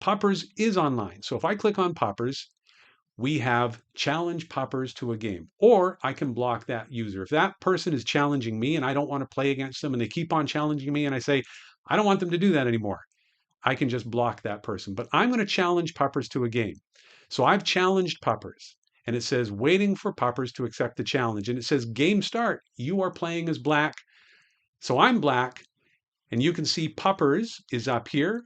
Puppers is online. So if I click on Puppers, we have challenge Puppers to a game, or I can block that user. If that person is challenging me and I don't want to play against them and they keep on challenging me and I say, I don't want them to do that anymore, I can just block that person. But I'm going to challenge Puppers to a game. So I've challenged Puppers and it says waiting for Puppers to accept the challenge. And it says game start. You are playing as black. So I'm black and you can see Puppers is up here.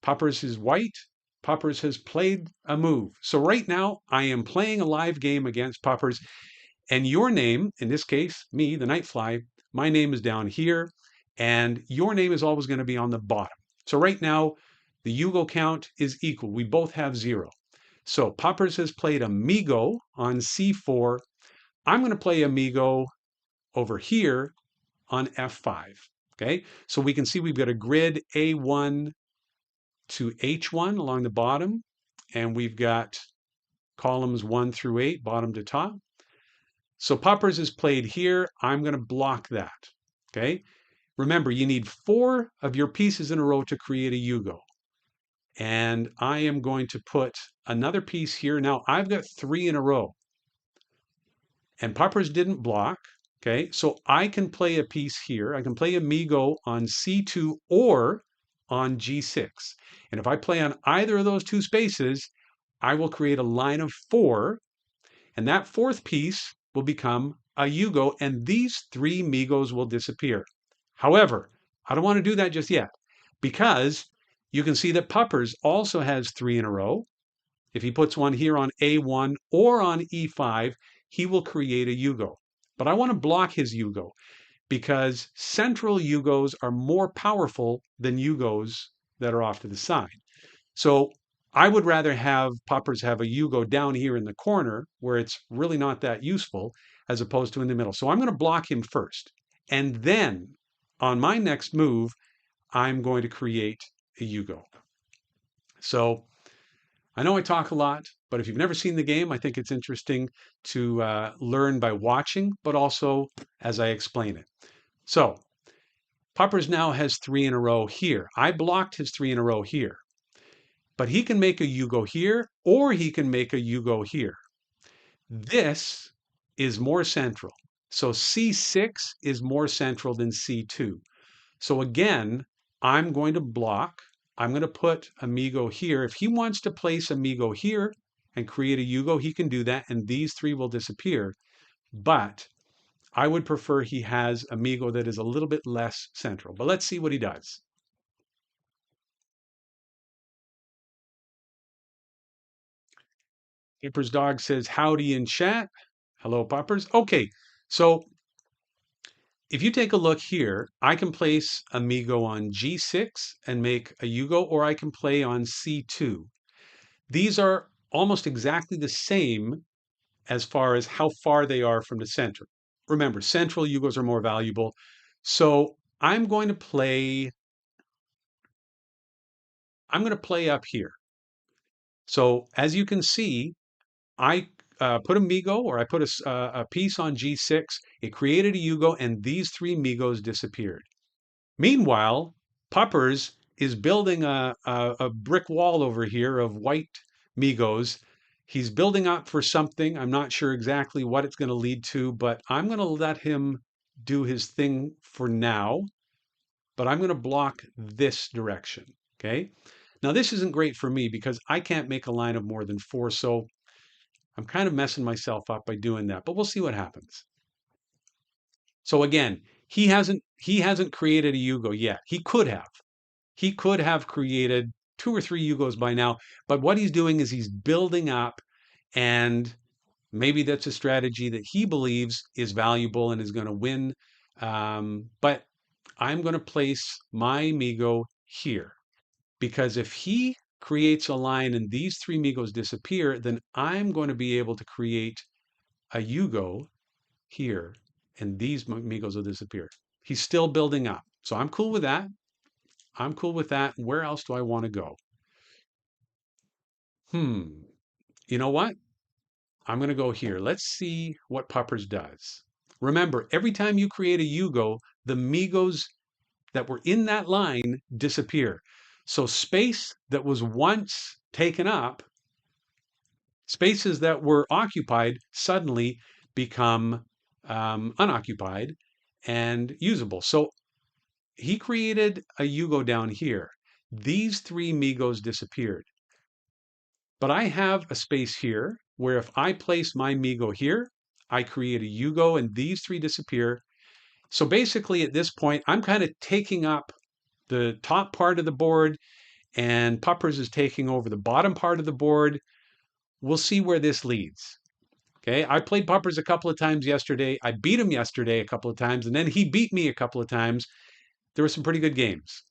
Puppers is white. Puppers has played a move. So right now I am playing a live game against Puppers, and your name, in this case, me, the Nightfly, my name is down here, and your name is always going to be on the bottom. So right now the Yugo count is equal. We both have 0. So Puppers has played Amigo on C4. I'm going to play Amigo over here on F5. Okay, so we can see we've got a grid A1 to H1 along the bottom, and we've got columns 1 through 8, bottom to top. So Puppers is played here. I'm going to block that. Okay, remember, you need 4 of your pieces in a row to create a Yugo. And I am going to put another piece here. Now I've got 3 in a row. And Puppers didn't block. Okay, so I can play a piece here. I can play Amigo on C2 or on G6. And if I play on either of those 2 spaces, I will create a line of 4. And that 4th piece will become a Yugo. And these 3 Migos will disappear. However, I don't want to do that just yet, because you can see that Puppers also has 3 in a row. If he puts one here on A1 or on E5, he will create a Yugo. But I want to block his Yugo because central Yugos are more powerful than Yugos that are off to the side. So I would rather have Puppers have a Yugo down here in the corner where it's really not that useful, as opposed to in the middle. So I'm going to block him first. And then on my next move, I'm going to create a Yugo. So I know I talk a lot, but if you've never seen the game, I think it's interesting to learn by watching, but also as I explain it. So Puppers now has 3 in a row here. I blocked his 3 in a row here, but he can make a Yugo here, or he can make a Yugo here. This is more central. So C6 is more central than C2. So again, I'm going to block. I'm going to put Amigo here. If he wants to place Amigo here and create a Yugo, he can do that, and these 3 will disappear. But I would prefer he has Amigo that is a little bit less central. But let's see what he does. Paper's dog says howdy in chat. Hello, Puppers. Okay, so if you take a look here, I can place Amigo on G6 and make a Yugo, or I can play on C2. These are almost exactly the same as far as how far they are from the center. Remember, central Yugos are more valuable. So I'm going to play up here. So as you can see, I put a Migo, or I put a piece on G6. It created a Yugo, and these 3 Migos disappeared. Meanwhile, Puppers is building a brick wall over here of white Migos. He's building up for something. I'm not sure exactly what it's going to lead to, but I'm going to let him do his thing for now. But I'm going to block this direction. Okay. Now, this isn't great for me because I can't make a line of more than 4. So I'm kind of messing myself up by doing that, but we'll see what happens. So again, he hasn't created a Yugo yet. He could have. He could have created 2 or 3 Yugos by now, but what he's doing is he's building up, and maybe that's a strategy that he believes is valuable and is going to win. But I'm going to place my Migo here, because if he creates a line and these 3 Migos disappear, then I'm going to be able to create a Yugo here, and these Migos will disappear. He's still building up. So I'm cool with that. I'm cool with that. Where else do I want to go? You know what? I'm going to go here. Let's see what Puppers does. Remember, every time you create a Yugo, the Migos that were in that line disappear. So space that was once taken up, spaces that were occupied suddenly become unoccupied and usable. So he created a Yugo down here. These three Migos disappeared. But I have a space here where if I place my Migo here, I create a Yugo and these three disappear. So basically at this point, I'm kind of taking up the top part of the board and Puppers is taking over the bottom part of the board. We'll see where this leads. Okay, I played Puppers a couple of times yesterday. I beat him yesterday a couple of times, and then he beat me a couple of times. There were some pretty good games.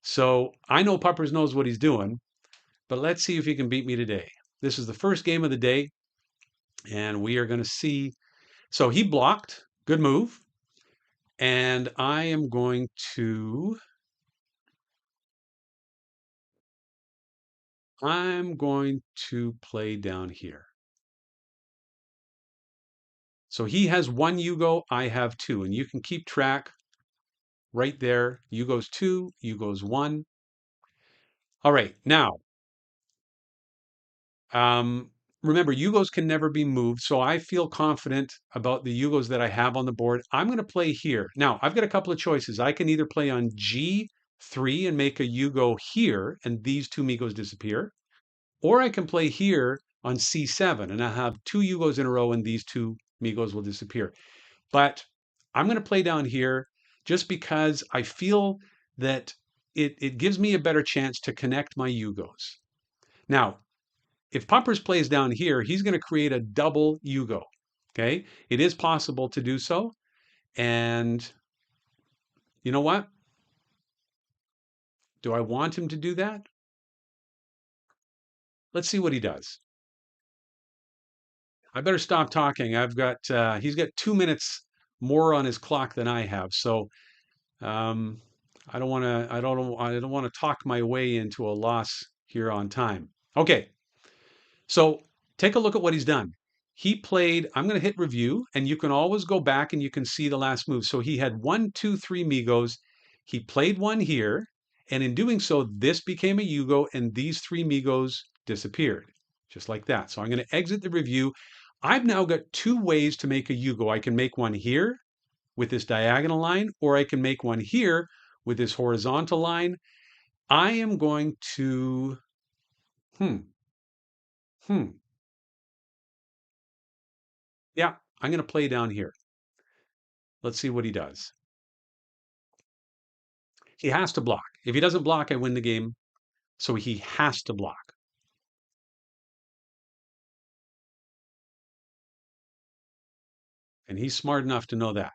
So I know Puppers knows what he's doing, but let's see if he can beat me today. This is the first game of the day, and we are going to see. So he blocked. Good move. And I am going to play down here. So he has one Yugo, I have two, and you can keep track right there. Yugo's two, Yugo's one. All right, now, remember, Yugos can never be moved, so I feel confident about the Yugos that I have on the board. I'm going to play here. Now, I've got a couple of choices. I can either play on G3 and make a Yugo here, and these two Migos disappear, or I can play here on C7, and I have two Yugos in a row, and these two Migos will disappear. But I'm going to play down here just because I feel that it gives me a better chance to connect my Yugos. Now, if Puppers plays down here, he's going to create a double Yugo. Okay, it is possible to do so. And you know what? Do I want him to do that? Let's see what he does. I better stop talking. I've got he's got 2 minutes more on his clock than I have, so um, I don't want to talk my way into a loss here on time. Okay, so take a look at what he's done. He played, I'm going to hit review, and you can always go back and you can see the last move. So he had one, two, three Migos. He played one here, and in doing so, this became a Yugo, and these three Migos disappeared, just like that. So I'm going to exit the review. I've now got two ways to make a Yugo. I can make one here with this diagonal line, or I can make one here with this horizontal line. I am going to, hmm, hmm. Yeah, I'm going to play down here. Let's see what he does. He has to block. If he doesn't block, I win the game. So he has to block. And he's smart enough to know that.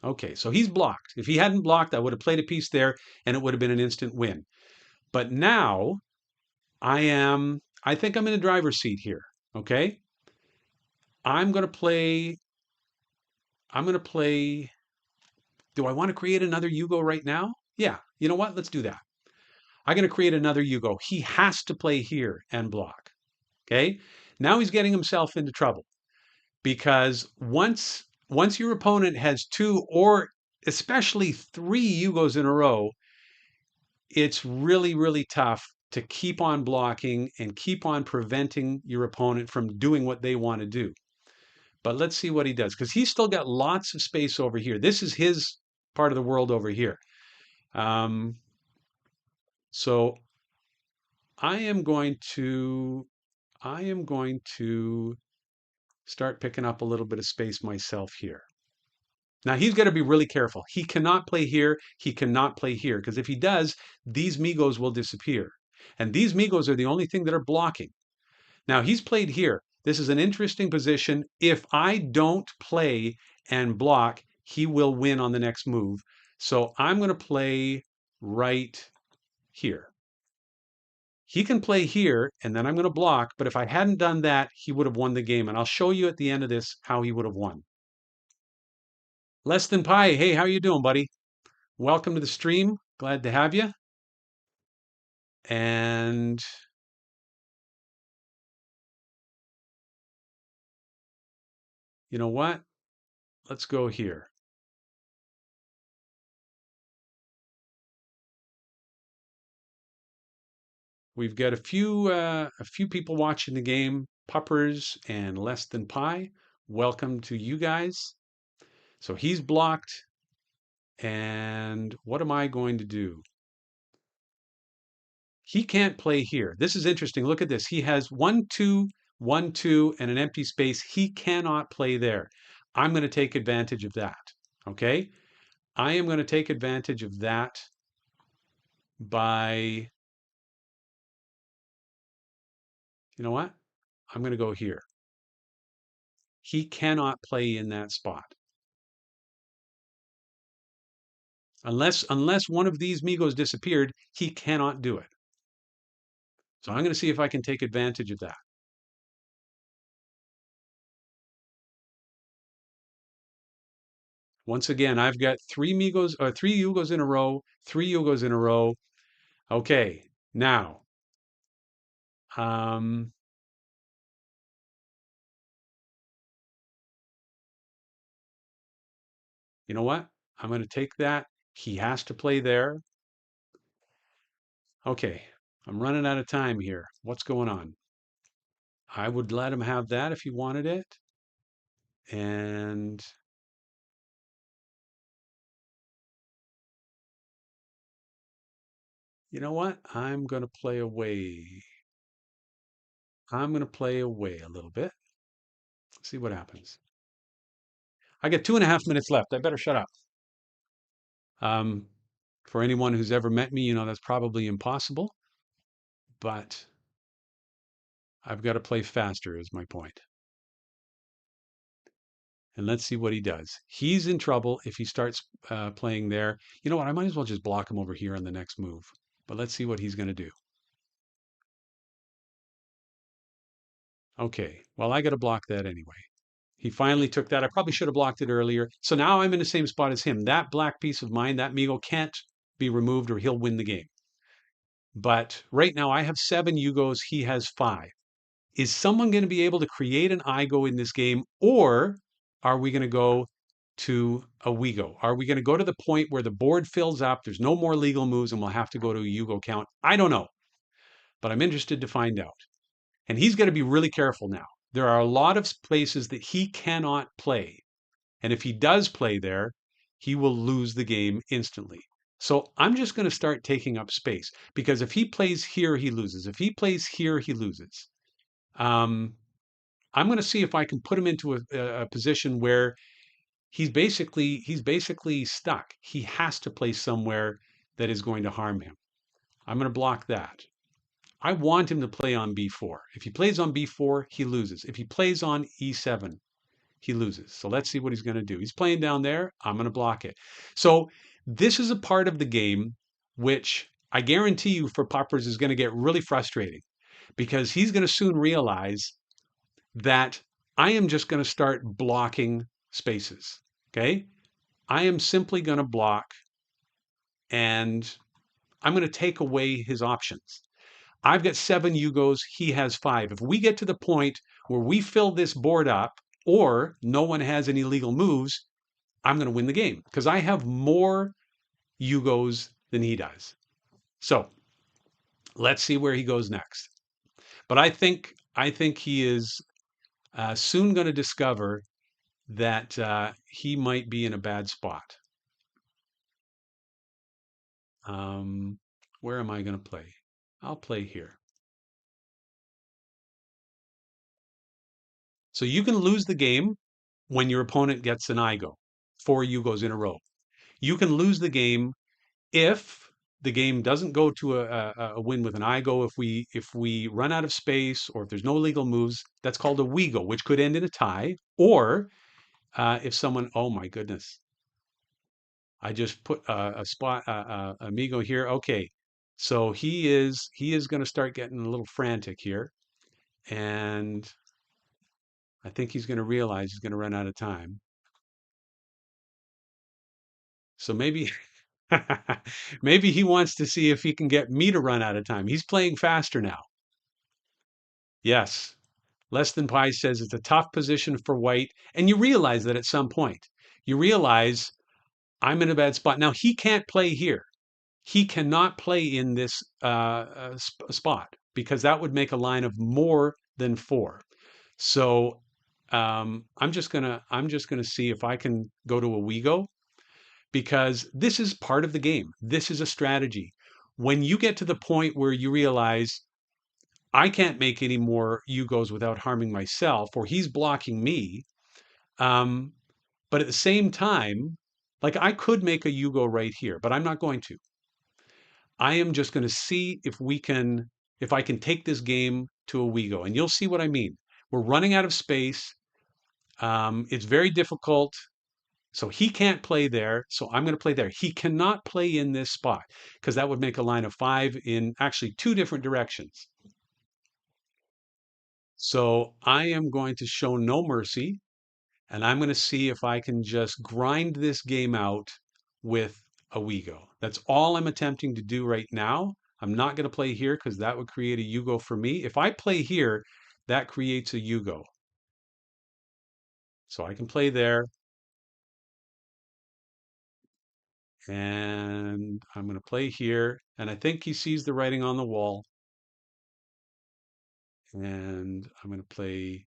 Okay, so he's blocked. If he hadn't blocked, I would have played a piece there and it would have been an instant win. But now I think I'm in the driver's seat here. Okay. I'm going to play, I'm going to play. Do I want to create another Yugo right now? Yeah. You know what? Let's do that. I'm going to create another Yugo. He has to play here and block. Okay. Now he's getting himself into trouble because once your opponent has two or especially three Yugos in a row, it's really, really tough to keep on blocking and keep on preventing your opponent from doing what they want to do. But let's see what he does because he's still got lots of space over here. This is his part of the world over here. Um, so I am going to start picking up a little bit of space myself here. Now he's got to be really careful. He cannot play here. He cannot play here because if he does, these Migos will disappear. And these Migos are the only thing that are blocking. Now he's played here. This is an interesting position. If I don't play and block, he will win on the next move. So I'm going to play right here. He can play here, and then I'm going to block. But if I hadn't done that, he would have won the game. And I'll show you at the end of this how he would have won. Less than Pi, hey, how you doing, buddy? Welcome to the stream. Glad to have you. And you know what? Let's go here. We've got a few people watching the game. Puppers and Less Than Pi. Welcome to you guys. So he's blocked. And what am I going to do? He can't play here. This is interesting. Look at this. He has 1, 2, 1, 2, and an empty space. He cannot play there. I'm going to take advantage of that. Okay. I am going to take advantage of that by, you know what? I'm going to go here. He cannot play in that spot. Unless one of these Migos disappeared, he cannot do it. So I'm going to see if I can take advantage of that. Once again, I've got three Yugos in a row, three Yugos in a row. Okay, now, um, you know what? I'm going to take that. He has to play there. Okay, I'm running out of time here. What's going on? I would let him have that if he wanted it. And you know what? I'm going to play away. I'm going to play away a little bit. See what happens. I got 2.5 minutes left. I better shut up. Um, for anyone who's ever met me, you know that's probably impossible, but I've got to play faster, is my point. And let's see what he does. He's in trouble if he starts playing there. You know what? I might as well just block him over here on the next move. But let's see what he's going to do. Okay, well, I got to block that anyway. He finally took that. I probably should have blocked it earlier. So now I'm in the same spot as him. That black piece of mine, that Migo, can't be removed or he'll win the game. But right now I have 7 Yugos. He has 5. Is someone going to be able to create an IGO in this game, or are we going to go to a WeGo? Are we going to go to the point where the board fills up, there's no more legal moves, and we'll have to go to a Yugo count? I don't know, but I'm interested to find out. And he's got to be really careful now. There are a lot of places that he cannot play. And if he does play there, he will lose the game instantly. So I'm just going to start taking up space because if he plays here, he loses. If he plays here, he loses. Um, I'm going to see if I can put him into a position where he's basically stuck. He has to play somewhere that is going to harm him. I'm going to block that. I want him to play on b4. If he plays on b4, he loses. If he plays on e7, he loses. So let's see what he's going to do. He's playing down there. I'm going to block it. So this is a part of the game which I guarantee you for Puppers is going to get really frustrating because he's going to soon realize that I am just going to start blocking spaces. Okay. I am simply going to block and I'm going to take away his options. I've got 7 Yugos. He has 5. If we get to the point where we fill this board up or no one has any legal moves, I'm going to win the game because I have more Yugos than he does. So let's see where he goes next. But I think he is soon going to discover that he might be in a bad spot. Where am I going to play? I'll play here. So you can lose the game when your opponent gets an IGO, 4 Yugos in a row. You can lose the game if the game doesn't go to a win with an IGO. If we run out of space or if there's no legal moves, that's called a WeGo, which could end in a tie. Or if someone, oh my goodness, I just put a spot amigo here. Okay, so he is going to start getting a little frantic here, and I think he's going to realize he's going to run out of time. So maybe maybe he wants to see if he can get me to run out of time. He's playing faster now. Yes, Less Than Pi says it's a tough position for white, and you realize that at some point. You realize I'm in a bad spot. Now he can't play here. he cannot play in this spot because that would make a line of more than 4. So I'm just gonna see if I can go to a Wego because this is part of the game. This is a strategy. When you get to the point where you realize I can't make any more Yugos without harming myself, or he's blocking me, um, but at the same time, like I could make a Yugo right here, but I'm not going to. I am just going to see if I can take this game to a Wego, and you'll see what I mean. We're running out of space. It's very difficult. So he can't play there. So I'm going to play there. He cannot play in this spot because that would make a line of 5 in actually 2 different directions. So I am going to show no mercy, and I'm going to see if I can just grind this game out with a Wego. That's all I'm attempting to do right now. I'm not going to play here because that would create a Yugo for me. If I play here, that creates a Yugo. So I can play there, and I'm going to play here. And I think he sees the writing on the wall. And I'm going to play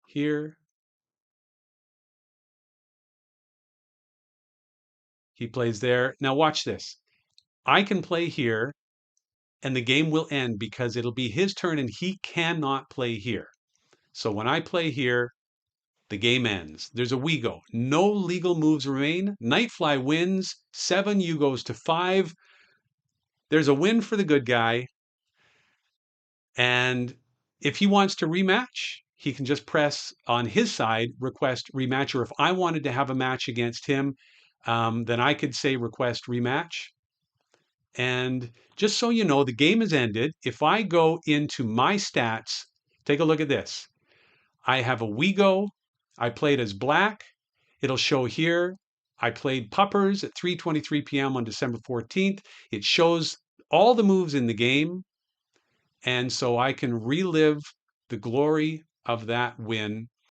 here. He plays there. Now watch this. I can play here and the game will end because it'll be his turn and he cannot play here. So when I play here, the game ends. There's a Wego. No legal moves remain. Nightfly wins. 7 Yugos to 5. There's a win for the good guy. And if he wants to rematch, he can just press on his side, request rematch. Or if I wanted to have a match against him, then I could say request rematch. And just so you know, the game is ended. If I go into my stats, take a look at this. I have a Wego. I played as black. It'll show here. I played Puppers at 3:23 p.m. on December 14th. It shows all the moves in the game. And so I can relive the glory of that win